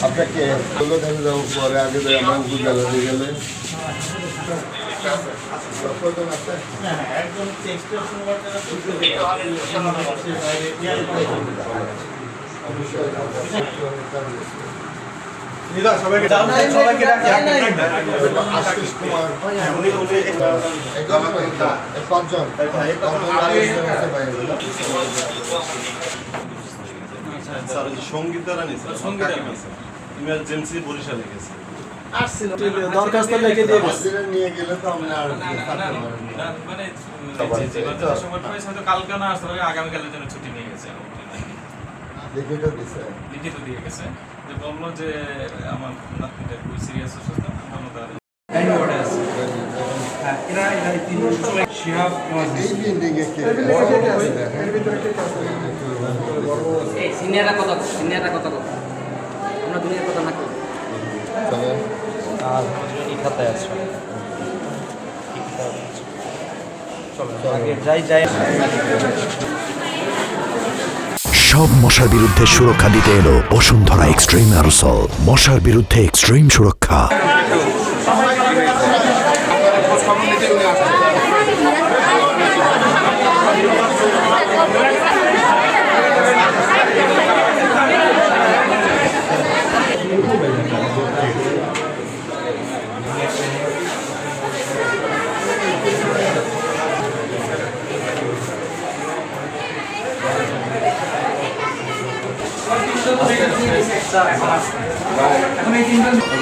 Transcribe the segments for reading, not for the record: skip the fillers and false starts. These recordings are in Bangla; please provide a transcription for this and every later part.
আপনাকে দেখে যাবো পরে আগে তো আমার গুজালা দিয়ে গেলে আশিস কুমার পাঁচজন সঙ্গীতারা নিয়েছে ইমার্জেন্সি বরিশালে গেছে দরখাস্ত লিখে দিয়ে নিয়ে গেলে তো আমরা আর মানে কালকে না আসতে পারে আগামীকালের জন্য ছুটি নিয়ে গেছে লিখিত দিছে লিখিত দিয়ে গেছে যে বললো যে আমার নাতনিটা খুবই সিরিয়াস অসুস্থ আমরা তার এই বিল্ডিংয়ে কে সিনিয়ররা কথা আমরা দুনিয়ার কথা না করি আর এই খাতায় আছে যাই সব মশার বিরুদ্ধে সুরক্ষা দিতে এলো বসুন্ধরা এক্সট্রিম অ্যারোসল। মশার বিরুদ্ধে এক্সট্রিম সুরক্ষা।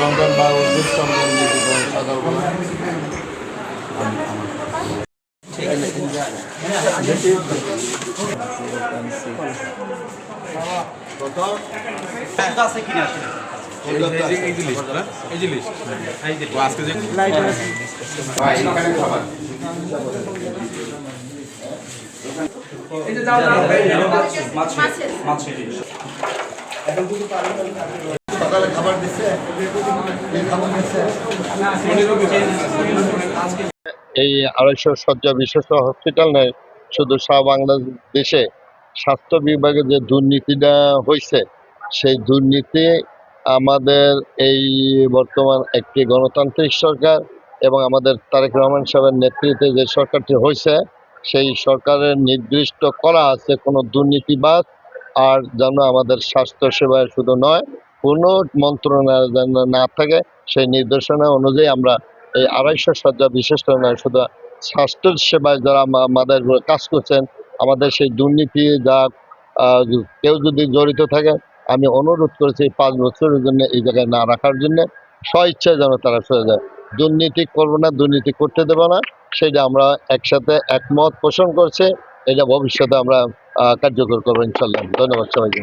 রমজান বা উদ্যোগ সম্বন্ধে সকালবেলা সকালে খাবার দিচ্ছে এই 250 শয্যা বিশিষ্ট হসপিটাল নেই, শুধু বাংলাদেশে স্বাস্থ্য বিভাগে যে দুর্নীতিটা হয়েছে সেই দুর্নীতি আমাদের এই বর্তমান একটি গণতান্ত্রিক সরকার এবং আমাদের তারেক রহমান সাহেবের নেতৃত্বে যে সরকারটি হয়েছে সেই সরকারের নির্দিষ্ট করা আছে কোনো দুর্নীতিবাজ আর যেন আমাদের স্বাস্থ্য সেবায় শুধু নয় কোনো মন্ত্রণালয় যেন না থাকে সেই নির্দেশনা অনুযায়ী আমরা এই 250 শয্যা বিশিষ্ট নয় শুধু স্বাস্থ্য সেবায় যারা আমাদের কাজ করছেন আমাদের সেই দুর্নীতি যা কেউ যদি জড়িত থাকে আমি অনুরোধ করেছি 5 বছরের জন্য এই জায়গায় না রাখার জন্য, স্বইচ্ছায় যেন তারা সরে যায়। দুর্নীতি করবো না, দুর্নীতি করতে দেবো না, সেটা আমরা একসাথে একমত পোষণ করছি। এটা ভবিষ্যতে আমরা কার্যকর করবো ইনশাল্লাহ। ধন্যবাদ সবাইকে।